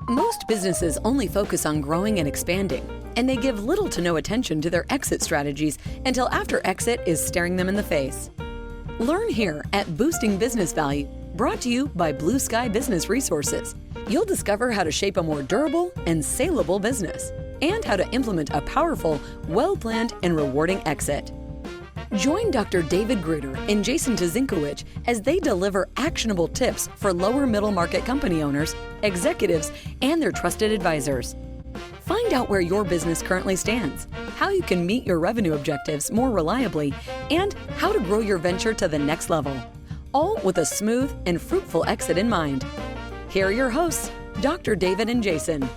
Most businesses only focus on growing and expanding, and they give little to no attention to their exit strategies until after exit is staring them in the face. Learn here at Boosting Business Value, brought to you by Blue Sky Business Resources. You'll discover how to shape a more durable and saleable business, and how to implement a powerful, well-planned, and rewarding exit. Join Dr. David Gruder and Jason Tazinkowicz as they deliver actionable tips for lower middle market company owners, executives, and their trusted advisors. Find out where your business currently stands, how you can meet your revenue objectives more reliably, and how to grow your venture to the next level, all with a smooth and fruitful exit in mind. Here are your hosts, Dr. David and Jason.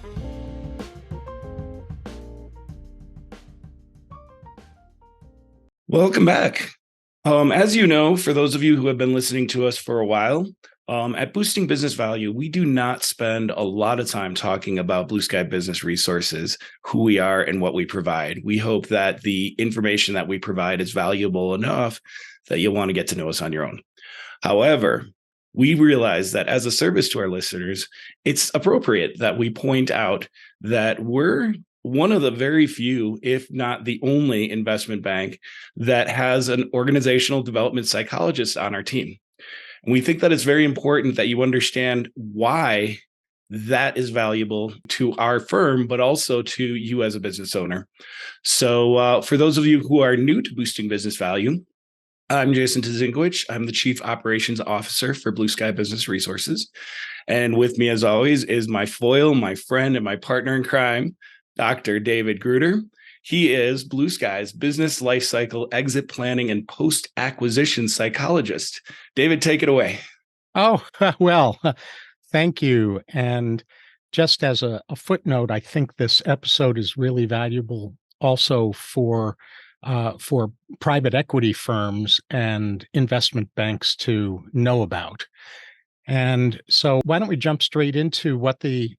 Welcome back. As you know, for those of you who have been listening to us for a while, at Boosting Business Value, we do not spend a lot of time talking about Blue Sky Business Resources, who we are and what we provide. We hope that the information that we provide is valuable enough that you'll want to get to know us on your own. However, we realize that as a service to our listeners, it's appropriate that we point out that we're one of the very few, if not the only investment bank that has an organizational development psychologist on our team. And we think that it's very important that you understand why that is valuable to our firm, but also to you as a business owner. So for those of you who are new to Boosting Business Value, I'm Jason Tazinkowicz. I'm the Chief Operations Officer for Blue Sky Business Resources. And with me, as always, is my foil, my friend, and my partner in crime, Dr. David Gruder. He is Blue Sky's business lifecycle, exit planning, and post-acquisition psychologist. David, take it away. Oh, well, thank you. And just as a footnote, I think this episode is really valuable also for private equity firms and investment banks to know about. And so why don't we jump straight into what the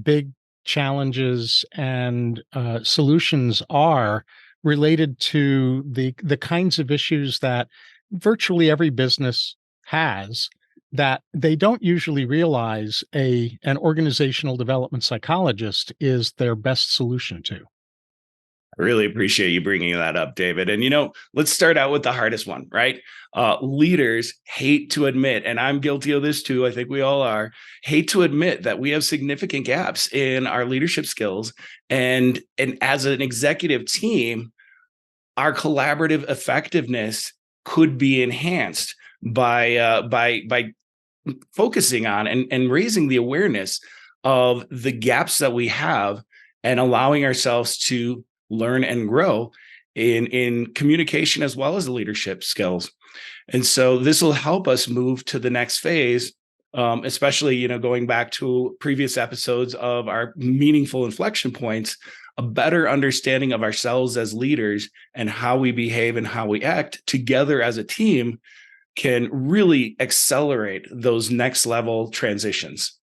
big challenges and solutions are related to the kinds of issues that virtually every business has that they don't usually realize an organizational development psychologist is their best solution to. I really appreciate you bringing that up, David. And, let's start out with the hardest one, right? Leaders hate to admit, and I'm guilty of this too, I think we all are, hate to admit that we have significant gaps in our leadership skills. And as an executive team, our collaborative effectiveness could be enhanced by focusing on and raising the awareness of the gaps that we have and allowing ourselves to learn and grow in communication as well as the leadership skills. And so this will help us move to the next phase, especially, going back to previous episodes of our meaningful inflection points, a better understanding of ourselves as leaders and how we behave and how we act together as a team can really accelerate those next level transitions.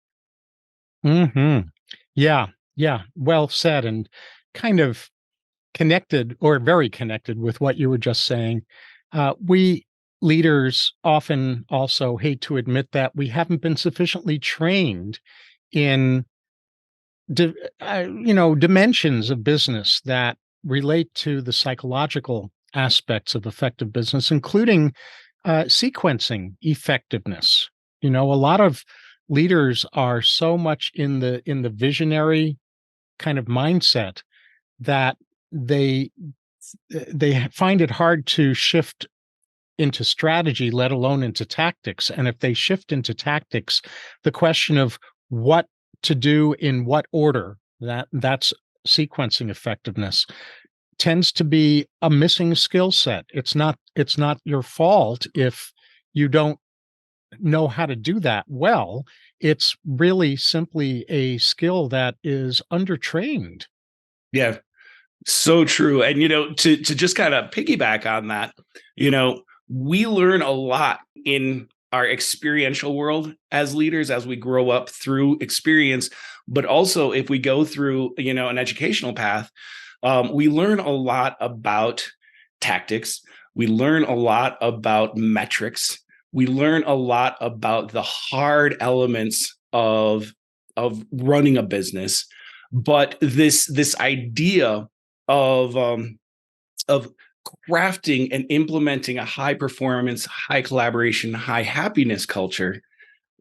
Mm-hmm. Yeah. Well said, and kind of connected or very connected with what you were just saying. We leaders often also hate to admit that we haven't been sufficiently trained in dimensions of business that relate to the psychological aspects of effective business, including sequencing effectiveness. A lot of leaders are so much in the visionary kind of mindset that they find it hard to shift into strategy, let alone into tactics. And if they shift into tactics, the question of what to do in what order, that's sequencing effectiveness, tends to be a missing skill set. It's not your fault if you don't know how to do that well. It's really simply a skill that is undertrained. Yeah. So true. And, to just kind of piggyback on that, we learn a lot in our experiential world as leaders, as we grow up through experience, but also if we go through, an educational path, we learn a lot about tactics. We learn a lot about metrics. We learn a lot about the hard elements of running a business, but this idea of of crafting and implementing a high performance, high collaboration, high happiness culture,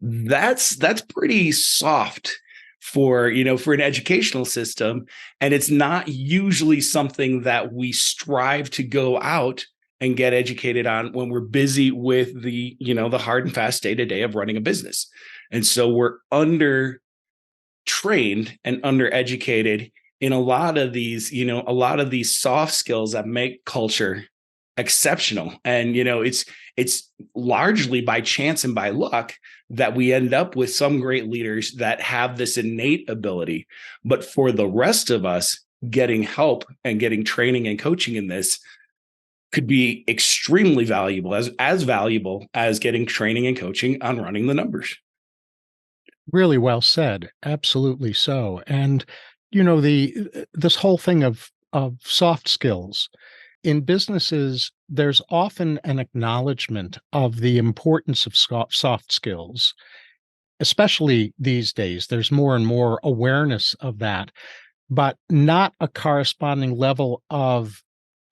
that's pretty soft for, for an educational system, and it's not usually something that we strive to go out and get educated on when we're busy with the hard and fast day to day of running a business. And so we're under trained and undereducated in a lot of these soft skills that make culture exceptional. And it's largely by chance and by luck that we end up with some great leaders that have this innate ability. But for the rest of us, getting help and getting training and coaching in this could be extremely valuable, as valuable as getting training and coaching on running the numbers. Really well said. Absolutely so. And this whole thing of soft skills in businesses, there's often an acknowledgement of the importance of soft skills, especially these days. There's more and more awareness of that, but not a corresponding level of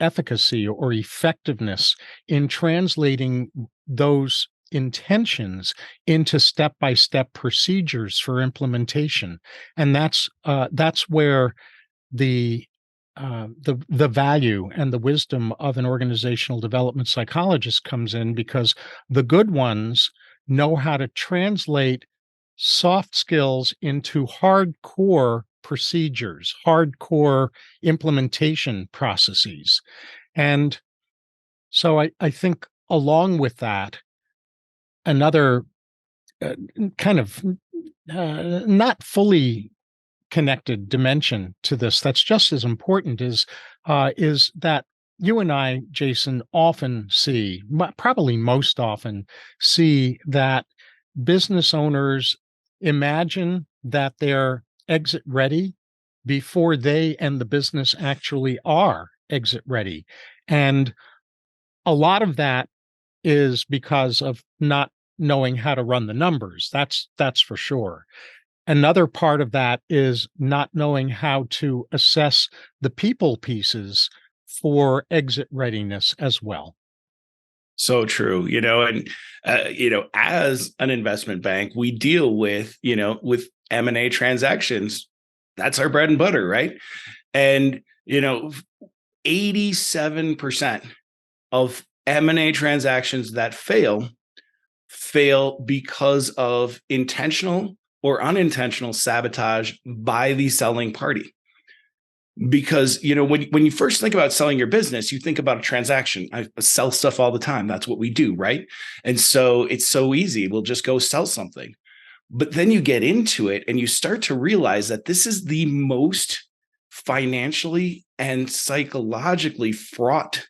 efficacy or effectiveness in translating those intentions into step-by-step procedures for implementation. And that's where the value and the wisdom of an organizational development psychologist comes in, because the good ones know how to translate soft skills into hardcore procedures, hardcore implementation processes. And so I think along with that, another kind of not fully connected dimension to this that's just as important is that you and I, Jason, often see, probably most often see, that business owners imagine that they're exit ready before they and the business actually are exit ready. And a lot of that is because of not knowing how to run the numbers. That's for sure. Another part of that is not knowing how to assess the people pieces for exit readiness as well. So true, and as an investment bank, we deal with M&A transactions. That's our bread and butter, right? And 87% of M&A transactions that fail because of intentional or unintentional sabotage by the selling party. Because when you first think about selling your business, you think about a transaction. I sell stuff all the time. That's what we do, right? And so it's so easy. We'll just go sell something. But then you get into it and you start to realize that this is the most financially and psychologically fraught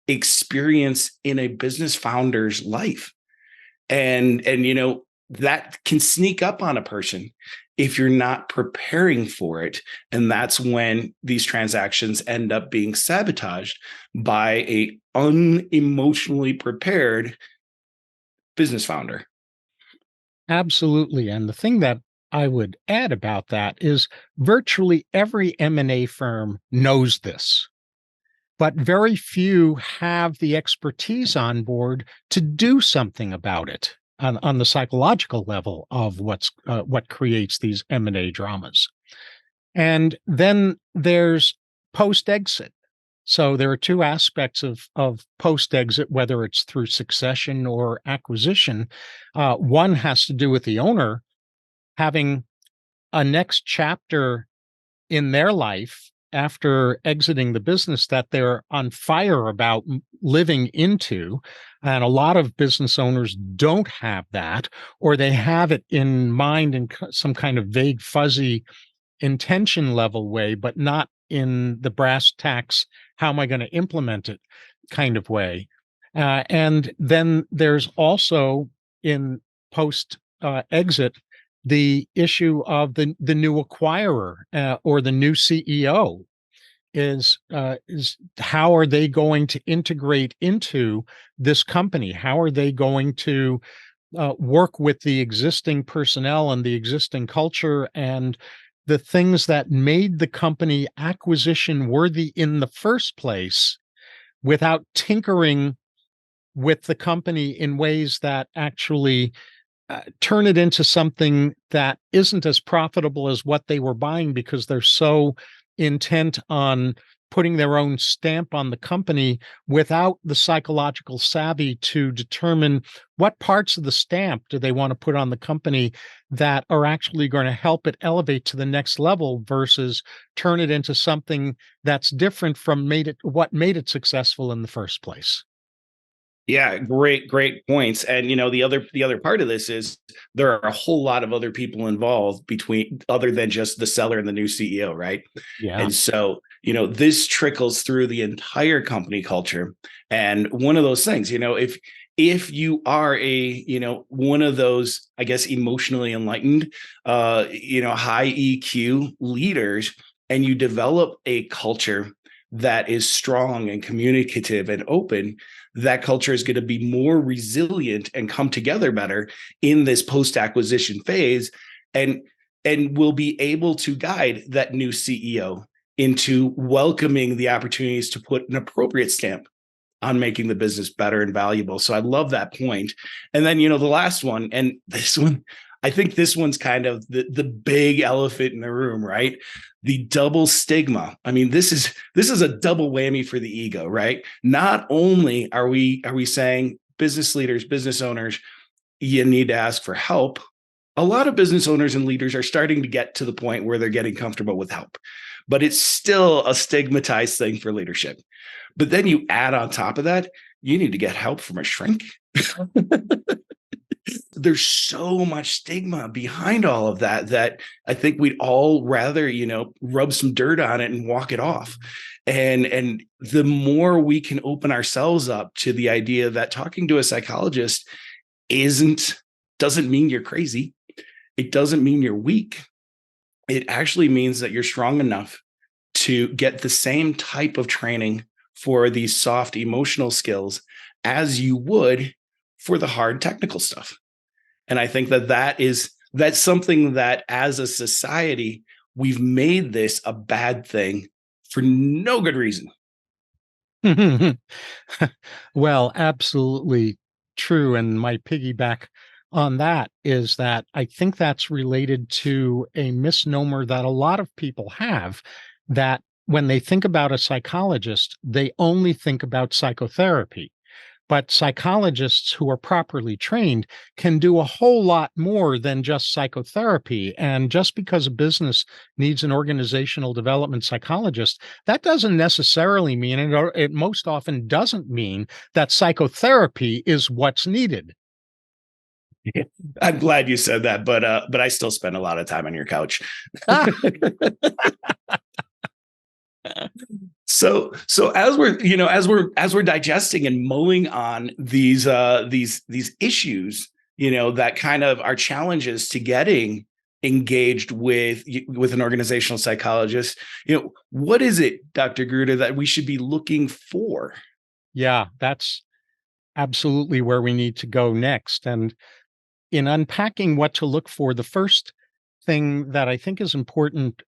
experience in a business founder's life. And that can sneak up on a person if you're not preparing for it. And that's when these transactions end up being sabotaged by a unemotionally prepared business founder. Absolutely. And the thing that I would add about that is virtually every M&A firm knows this, but very few have the expertise on board to do something about it on the psychological level of what creates these M&A dramas. And then there's post-exit. So there are two aspects of post-exit, whether it's through succession or acquisition. One has to do with the owner having a next chapter in their life after exiting the business that they're on fire about living into. And a lot of business owners don't have that, or they have it in mind in some kind of vague, fuzzy intention level way, but not in the brass tacks, how am I going to implement it kind of way. And then there's also in post exit, the issue of the new acquirer or the new CEO is how are they going to integrate into this company? How are they going to work with the existing personnel and the existing culture and the things that made the company acquisition worthy in the first place without tinkering with the company in ways that actually turn it into something that isn't as profitable as what they were buying because they're so intent on putting their own stamp on the company without the psychological savvy to determine what parts of the stamp do they want to put on the company that are actually going to help it elevate to the next level versus turn it into something that's different from what made it successful in the first place. Yeah, great points. And the other part of this is there are a whole lot of other people involved between other than just the seller and the new CEO, right? Yeah. And so, this trickles through the entire company culture. And one of those things, if you are one of those, I guess, emotionally enlightened, high EQ leaders, and you develop a culture that is strong and communicative and open, that culture is going to be more resilient and come together better in this post-acquisition phase, and will be able to guide that new CEO into welcoming the opportunities to put an appropriate stamp on making the business better and valuable. So I love that point. And then, the last one, and this one, I think this one's kind of the big elephant in the room, right? The double stigma. I mean, this is a double whammy for the ego, right? Not only are we saying business leaders, business owners, you need to ask for help. A lot of business owners and leaders are starting to get to the point where they're getting comfortable with help, but it's still a stigmatized thing for leadership. But then you add on top of that, you need to get help from a shrink. There's so much stigma behind all of that I think we'd all rather, rub some dirt on it and walk it off. And the more we can open ourselves up to the idea that talking to a psychologist doesn't mean you're crazy. It doesn't mean you're weak. It actually means that you're strong enough to get the same type of training for these soft emotional skills as you would for the hard technical stuff. And I think that's something that as a society, we've made this a bad thing for no good reason. Well, absolutely true. And my piggyback on that is that I think that's related to a misnomer that a lot of people have, that when they think about a psychologist, they only think about psychotherapy. But psychologists who are properly trained can do a whole lot more than just psychotherapy. And just because a business needs an organizational development psychologist, that doesn't necessarily mean, and it most often doesn't mean, that psychotherapy is what's needed. I'm glad you said that, but I still spend a lot of time on your couch. So as we're digesting and mulling on these issues, that kind of are challenges to getting engaged with an organizational psychologist, what is it, Dr. Gruder, that we should be looking for? Yeah, that's absolutely where we need to go next. And in unpacking what to look for, the first thing that I think is important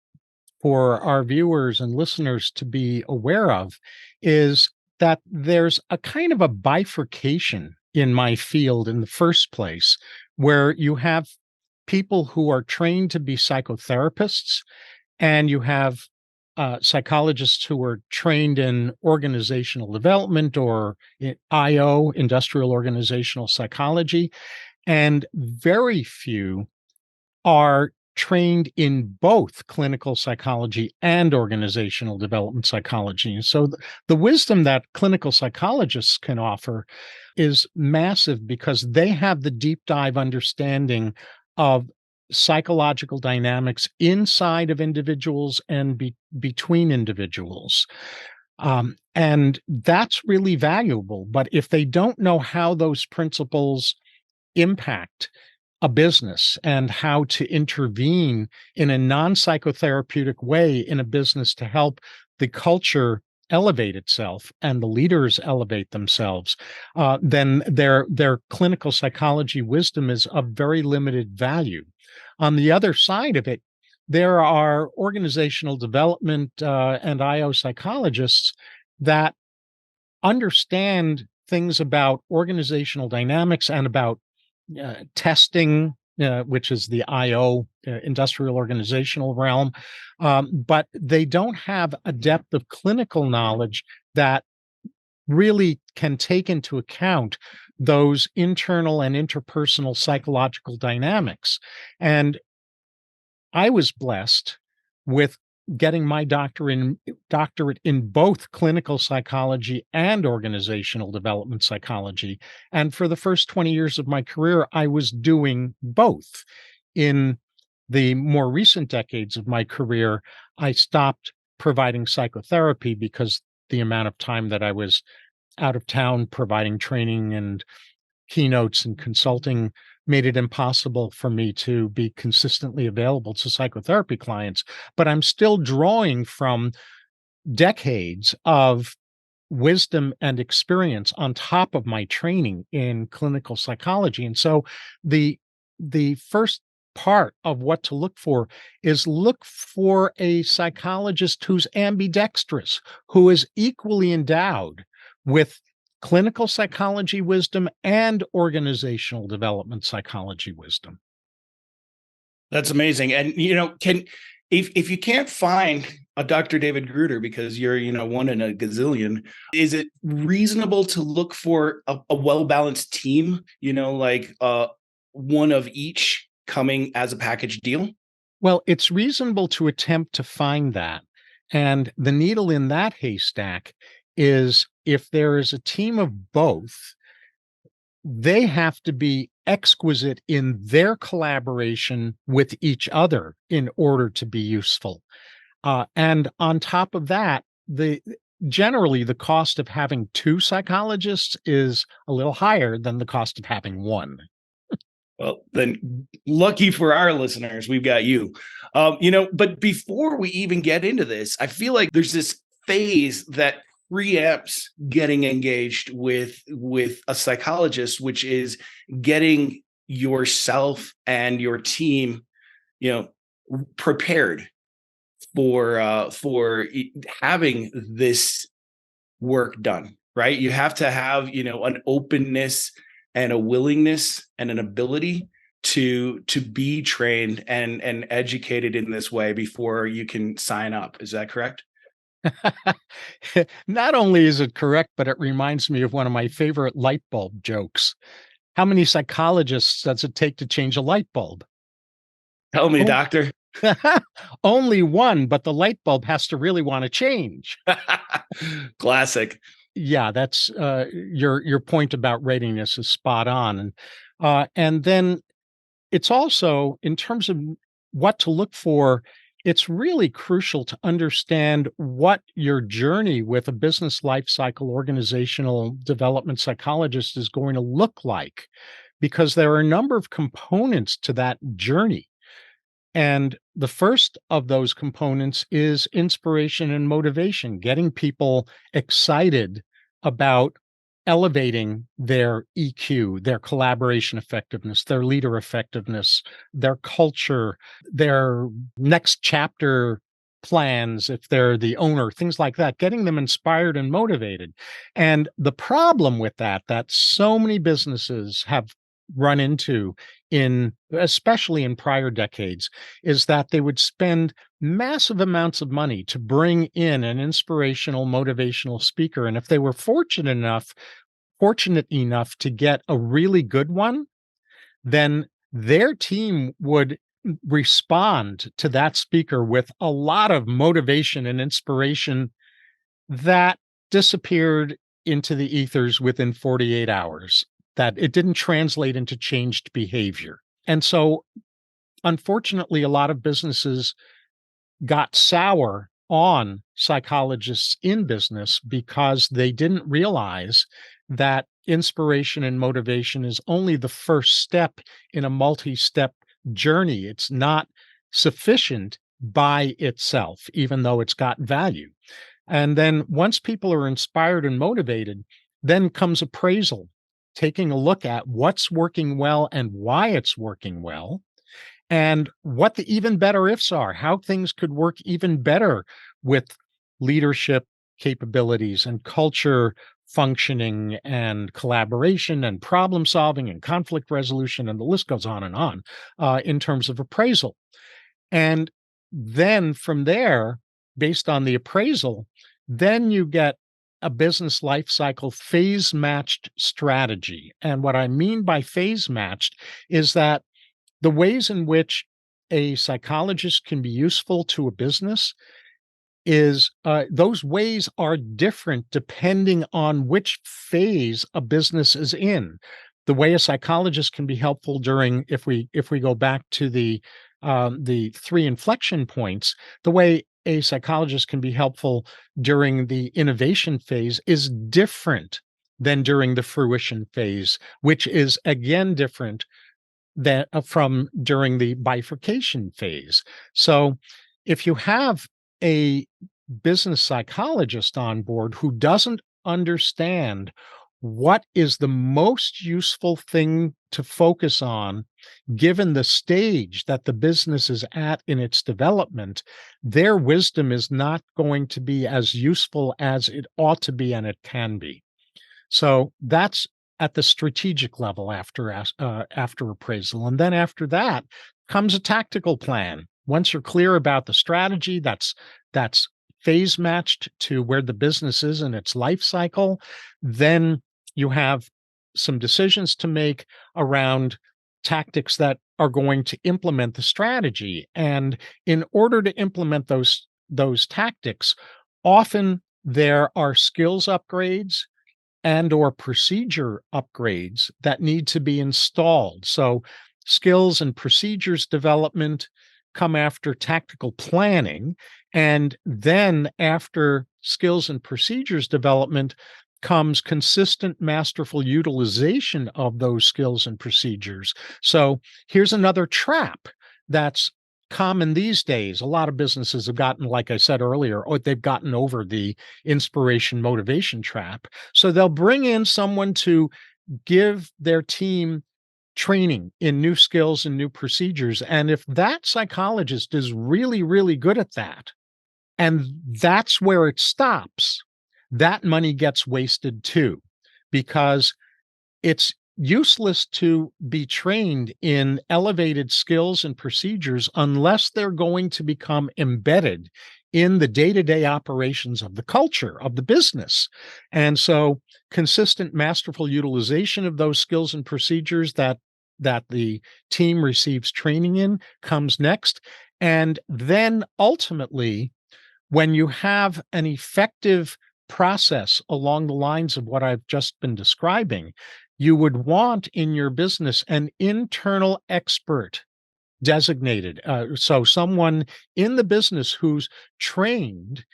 for our viewers and listeners to be aware of is that there's a kind of a bifurcation in my field in the first place, where you have people who are trained to be psychotherapists, and you have psychologists who are trained in organizational development or in IO, industrial organizational psychology, and very few are trained in both clinical psychology and organizational development psychology. And so the wisdom that clinical psychologists can offer is massive because they have the deep dive understanding of psychological dynamics inside of individuals and between individuals. And that's really valuable. But if they don't know how those principles impact a business and how to intervene in a non-psychotherapeutic way in a business to help the culture elevate itself and the leaders elevate themselves, then their clinical psychology wisdom is of very limited value. On the other side of it, there are organizational development and IO psychologists that understand things about organizational dynamics and about testing, which is the IO, industrial organizational realm, but they don't have a depth of clinical knowledge that really can take into account those internal and interpersonal psychological dynamics. And I was blessed with getting my doctorate in both clinical psychology and organizational development psychology. And for the first 20 years of my career, I was doing both. In the more recent decades of my career, I stopped providing psychotherapy because the amount of time that I was out of town providing training and keynotes and consulting made it impossible for me to be consistently available to psychotherapy clients. But I'm still drawing from decades of wisdom and experience on top of my training in clinical psychology. And so the first part of what to look for is look for a psychologist who's ambidextrous, who is equally endowed with clinical psychology wisdom and organizational development psychology wisdom. That's amazing. And if you can't find a Dr. David Gruder because you're one in a gazillion, is it reasonable to look for a well-balanced team, like one of each coming as a package deal? Well, it's reasonable to attempt to find that. And the needle in that haystack is if there is a team of both, they have to be exquisite in their collaboration with each other in order to be useful. And on top of that, generally the cost of having two psychologists is a little higher than the cost of having one. Well, then lucky for our listeners, we've got you. But before we even get into this, I feel like there's this phase that preempts getting engaged with a psychologist, which is getting yourself and your team, prepared for having this work done, right? You have to have, an openness and a willingness and an ability to be trained and educated in this way before you can sign up. Is that correct? Not only is it correct, but it reminds me of one of my favorite light bulb jokes. How many psychologists does it take to change a light bulb? Tell me, doctor. Only one, but the light bulb has to really want to change. Classic. Yeah, that's your point about readiness is spot on. And then it's also, in terms of what to look for, it's really crucial to understand what your journey with a business life cycle organizational development psychologist is going to look like, because there are a number of components to that journey. And the first of those components is inspiration and motivation, getting people excited about elevating their EQ, their collaboration effectiveness, their leader effectiveness, their culture, their next chapter plans, if they're the owner, things like that, getting them inspired and motivated. And the problem with that so many businesses have run into especially in prior decades, is that they would spend massive amounts of money to bring in an inspirational, motivational speaker. And if they were fortunate enough to get a really good one, then their team would respond to that speaker with a lot of motivation and inspiration that disappeared into the ethers within 48 hours. That it didn't translate into changed behavior. And so, unfortunately, a lot of businesses got sour on psychologists in business because they didn't realize that inspiration and motivation is only the first step in a multi-step journey. It's not sufficient by itself, even though it's got value. And then once people are inspired and motivated, then comes appraisal, taking a look at what's working well and why it's working well, and what the even better ifs are, how things could work even better with leadership capabilities and culture functioning and collaboration and problem solving and conflict resolution. And the list goes on in terms of appraisal. And then from there, based on the appraisal, then you get a business life cycle phase matched strategy. And what I mean by phase matched is that the ways in which a psychologist can be useful to a business is those ways are different depending on which phase a business is in. The way a psychologist can be helpful during, if we go back to the three inflection points, the way a psychologist can be helpful during the innovation phase is different than during the fruition phase, which is again different than from during the bifurcation phase. So if you have a business psychologist on board who doesn't understand what is the most useful thing to focus on, given the stage that the business is at in its development, their wisdom is not going to be as useful as it ought to be and it can be. So that's at the strategic level after appraisal. And then after that comes a tactical plan. Once you're clear about the strategy, that's phase matched to where the business is in its life cycle, then you have some decisions to make around tactics that are going to implement the strategy. And in order to implement those tactics, often there are skills upgrades and or procedure upgrades that need to be installed. So skills and procedures development come after tactical planning. And then after skills and procedures development comes consistent masterful utilization of those skills and procedures. So here's another trap that's common these days. A lot of businesses have gotten, like I said earlier, or they've gotten over the inspiration motivation trap. So they'll bring in someone to give their team training in new skills and new procedures. And if that psychologist is really, really good at that, and that's where it stops, that money gets wasted too, because it's useless to be trained in elevated skills and procedures unless they're going to become embedded in the day-to-day operations of the culture of the business. And so consistent masterful utilization of those skills and procedures that the team receives training in comes next. And then ultimately, when you have an effective process along the lines of what I've just been describing, you would want in your business an internal expert designated. So someone in the business who's trained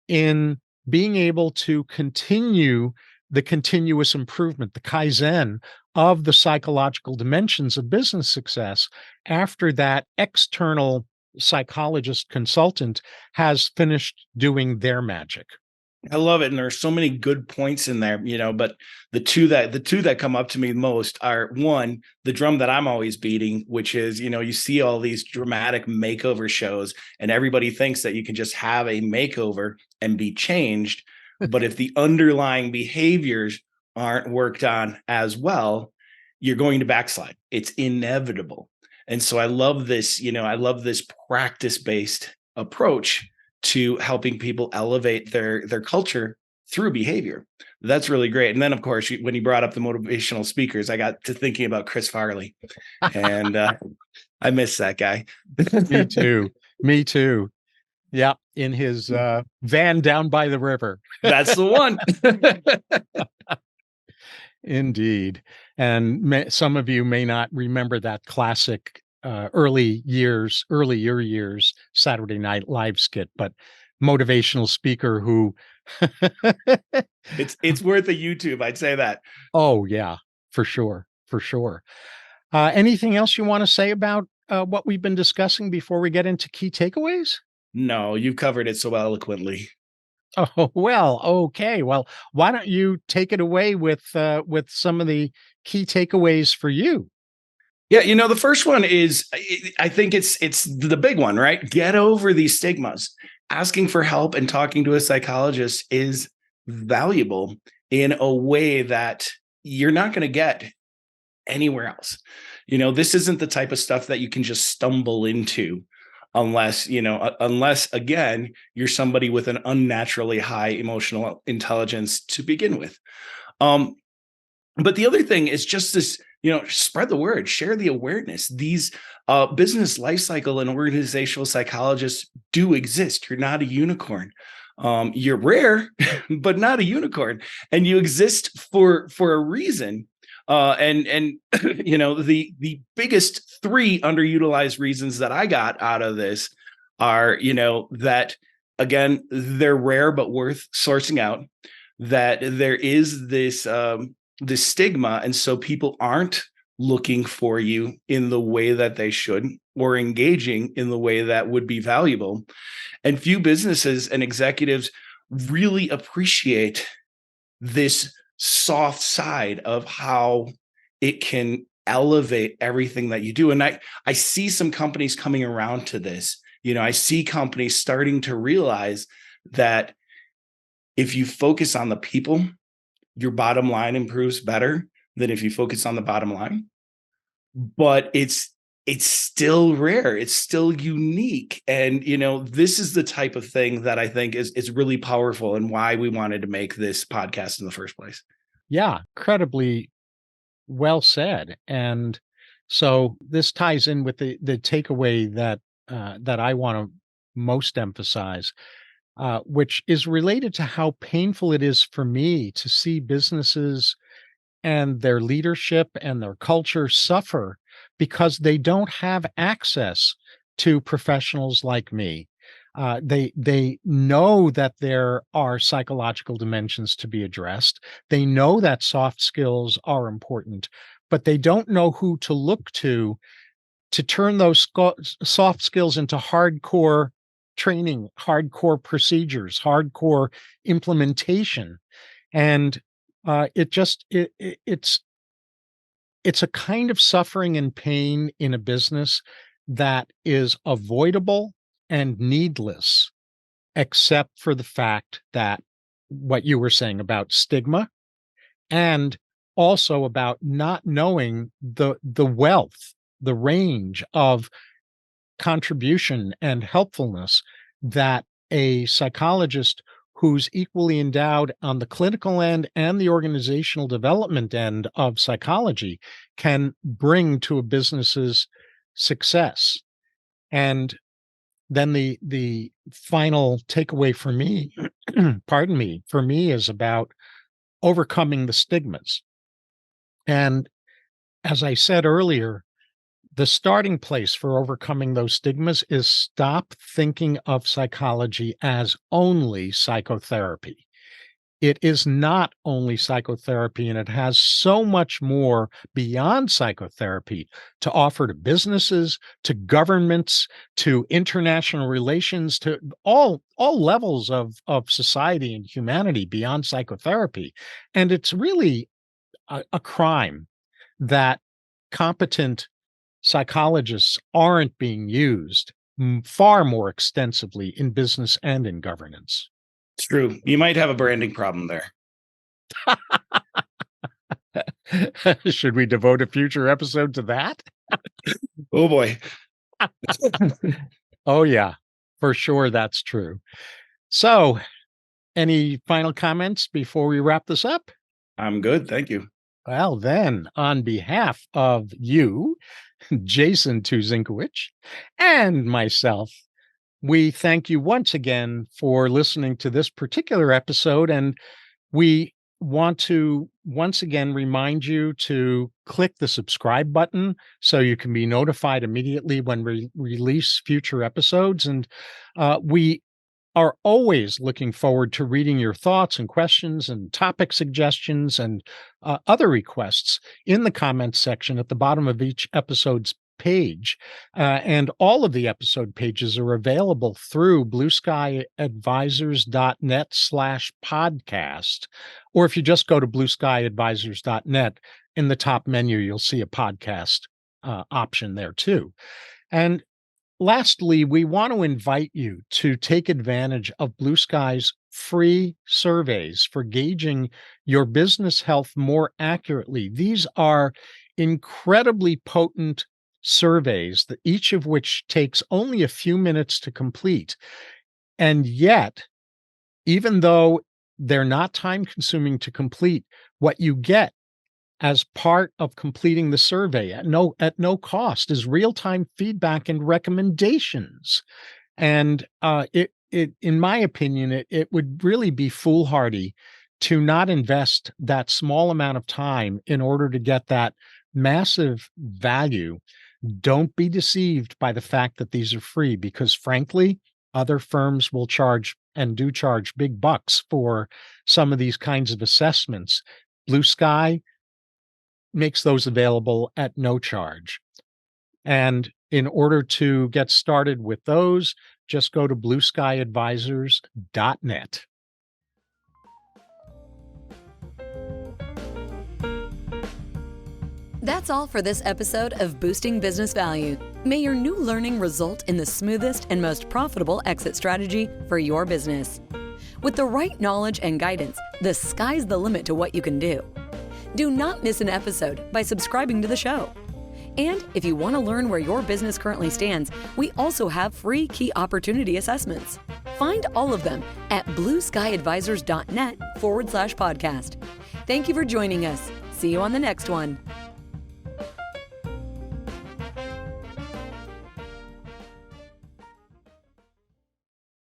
in being able to continue the continuous improvement, the Kaizen of the psychological dimensions of business success after that external psychologist consultant has finished doing their magic. I love it. And there's so many good points in there, but the two that come up to me most are, one, the drum that I'm always beating, which is, you see all these dramatic makeover shows and everybody thinks that you can just have a makeover and be changed. But if the underlying behaviors aren't worked on as well, you're going to backslide. It's inevitable. And so I love this, I love this practice-based approach to helping people elevate their culture through behavior. That's really great. And then, of course, when you brought up the motivational speakers, I got to thinking about Chris Farley, and I miss that guy. Me too. Yeah, in his van down by the river. That's the one. Indeed. And some of you may not remember that classic earlier years Saturday Night Live skit, but motivational speaker who it's worth a YouTube, I'd say that. Oh yeah, for sure. Anything else you want to say about what we've been discussing before we get into key takeaways? No, you've covered it so eloquently. Oh, well, okay. Well, why don't you take it away with some of the key takeaways for you? Yeah, the first one is I think it's the big one, right? Get over these stigmas. Asking for help and talking to a psychologist is valuable in a way that you're not going to get anywhere else. This isn't the type of stuff that you can just stumble into unless again, you're somebody with an unnaturally high emotional intelligence to begin with. But the other thing is just this, spread the word, share the awareness. These business lifecycle and organizational psychologists do exist. You're not a unicorn. You're rare, but not a unicorn, and you exist for a reason. And the biggest three underutilized reasons that I got out of this are, that again, they're rare but worth sourcing out. That there is this stigma, and so people aren't looking for you in the way that they should or engaging in the way that would be valuable. And few businesses and executives really appreciate this soft side of how it can elevate everything that you do. And I see some companies coming around to this. I see companies starting to realize that if you focus on the people, your bottom line improves better than if you focus on the bottom line. But it's still rare. It's still unique. And, this is the type of thing that I think is really powerful and why we wanted to make this podcast in the first place. Yeah, incredibly well said. And so this ties in with the takeaway that I want to most emphasize, which is related to how painful it is for me to see businesses and their leadership and their culture suffer because they don't have access to professionals like me. They know that there are psychological dimensions to be addressed. They know that soft skills are important, but they don't know who to look to turn those soft skills into hardcore training, hardcore procedures, hardcore implementation. And it's a kind of suffering and pain in a business that is avoidable and needless, except for the fact that what you were saying about stigma and also about not knowing the wealth, the range of contribution and helpfulness that a psychologist who's equally endowed on the clinical end and the organizational development end of psychology can bring to a business's success. And then the final takeaway for me, pardon me, for me is about overcoming the stigmas. And as I said earlier, the starting place for overcoming those stigmas is stop thinking of psychology as only psychotherapy. It is not only psychotherapy, and it has so much more beyond psychotherapy to offer to businesses, to governments, to international relations, to all levels of society and humanity beyond psychotherapy. And it's really a crime that competent psychologists aren't being used far more extensively in business and in governance. It's true. You might have a branding problem there. Should we devote a future episode to that? Oh boy. Oh yeah, for sure that's true. So, any final comments before we wrap this up? I'm good. Thank you. Well, then, on behalf of you, Jason Tuzinkowicz, and myself, we thank you once again for listening to this particular episode. And we want to once again remind you to click the subscribe button so you can be notified immediately when we release future episodes. And we are always looking forward to reading your thoughts and questions and topic suggestions and other requests in the comments section at the bottom of each episode's page. And all of the episode pages are available through blueskyadvisors.net/podcast. Or if you just go to blueskyadvisors.net, in the top menu, you'll see a podcast option there too. And lastly, we want to invite you to take advantage of Blue Sky's free surveys for gauging your business health more accurately. These are incredibly potent surveys, that each of which takes only a few minutes to complete. And yet, even though they're not time consuming to complete, what you get as part of completing the survey at no cost is real-time feedback and recommendations. And it in my opinion, it would really be foolhardy to not invest that small amount of time in order to get that massive value. Don't be deceived by the fact that these are free, because frankly, other firms will charge and do charge big bucks for some of these kinds of assessments. Blue Sky makes those available at no charge. And in order to get started with those, just go to blueskyadvisors.net. That's all for this episode of Boosting Business Value. May your new learning result in the smoothest and most profitable exit strategy for your business. With the right knowledge and guidance, the sky's the limit to what you can do. Do not miss an episode by subscribing to the show. And if you want to learn where your business currently stands, we also have free key opportunity assessments. Find all of them at blueskyadvisors.net/podcast. Thank you for joining us. See you on the next one.